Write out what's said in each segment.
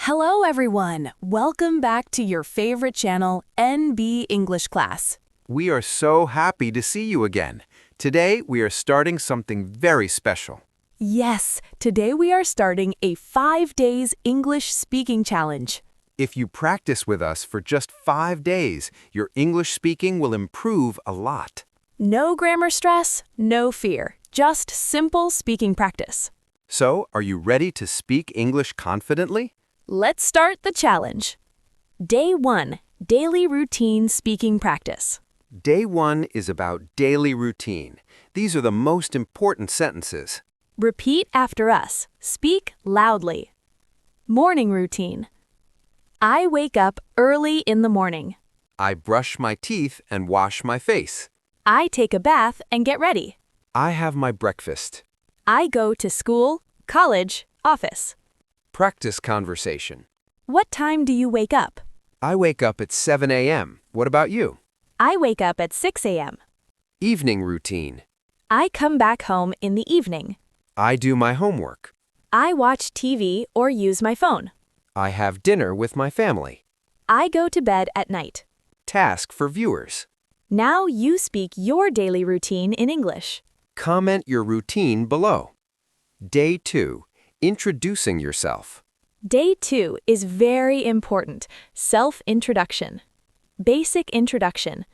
Hello everyone! Welcome back to your favorite channel, NB English Class. We are so happy to see you again. Today, we are starting something very special. Yes, today we are starting a 5 days English speaking challenge. If you practice with us for just 5 days, your English speaking will improve a lot. No grammar stress, no fear, just simple speaking practice. So, are you ready to speak English confidently? Let's start the challenge. Day 1, Daily Routine Speaking Practice. Day 1 is about daily routine. These are the most important sentences. Repeat after us. Speak loudly. Morning routine. I wake up early in the morning. I brush my teeth and wash my face. I take a bath and get ready. I have my breakfast. I go to school, college, office. Practice conversation. What time do you wake up? I wake up at 7 a.m. What about you? I wake up at 6 a.m. Evening routine. I come back home in the evening. I do my homework. I watch TV or use my phone. I have dinner with my family. I go to bed at night. Task for viewers. Now you speak your daily routine in English. Comment your routine below. Day 2. Introducing yourself. Day 2 is very important. Self-introduction. Basic introduction.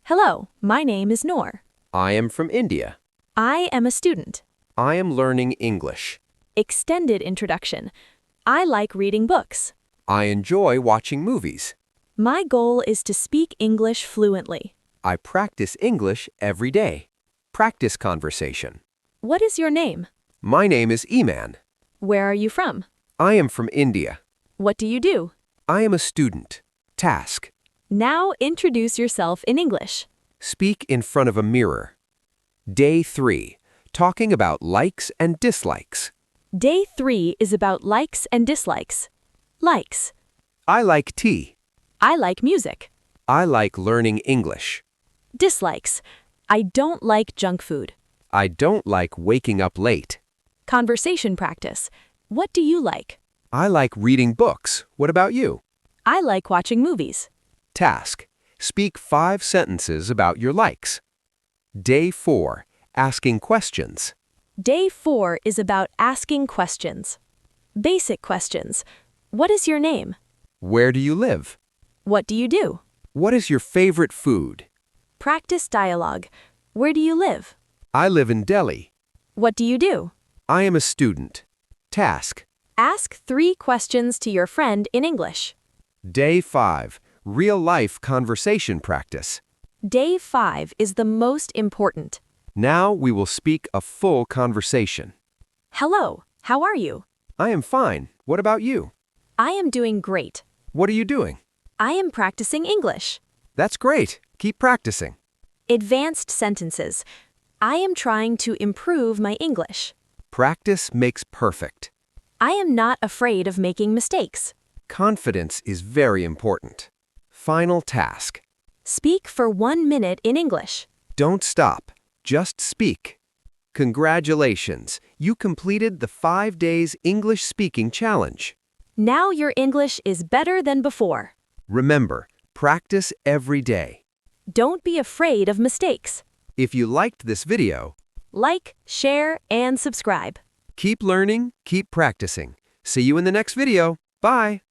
Hello, my name is Noor. I am from India. I am a student. I am learning English. Extended introduction. I like reading books. I enjoy watching movies. My goal is to speak English fluently. I practice English every day. Practice conversation. What is your name? My name is Eman. Where are you from? I am from India. What do you do? I am a student. Task. Now introduce yourself in English. Speak in front of a mirror. Day 3. Talking about likes and dislikes. Day 3 is about likes and dislikes. Likes. I like tea. I like music. I like learning English. Dislikes. I don't like junk food. I don't like waking up late. Conversation practice. What do you like? I like reading books. What about you? I like watching movies. Task. Speak 5 sentences about your likes. Day 4. Asking questions. Day 4 is about asking questions. Basic questions. What is your name? Where do you live? What do you do? What is your favorite food? Practice dialogue. Where do you live? I live in Delhi. What do you do? I am a student. Task. Ask 3 questions to your friend in English. Day 5. Real-life conversation practice. Day 5 is the most important. Now we will speak a full conversation. Hello, how are you? I am fine. What about you? I am doing great. What are you doing? I am practicing English. That's great. Keep practicing. Advanced sentences. I am trying to improve my English. Practice makes perfect. I am not afraid of making mistakes. Confidence is very important. Final task. Speak for 1 minute in English. Don't stop. Just speak. Congratulations. You completed the 5 days English speaking challenge. Now your English is better than before. Remember, practice every day. Don't be afraid of mistakes. If you liked this video, Like, share, and subscribe. keep learning, keep practicing. See you in the next video. Bye.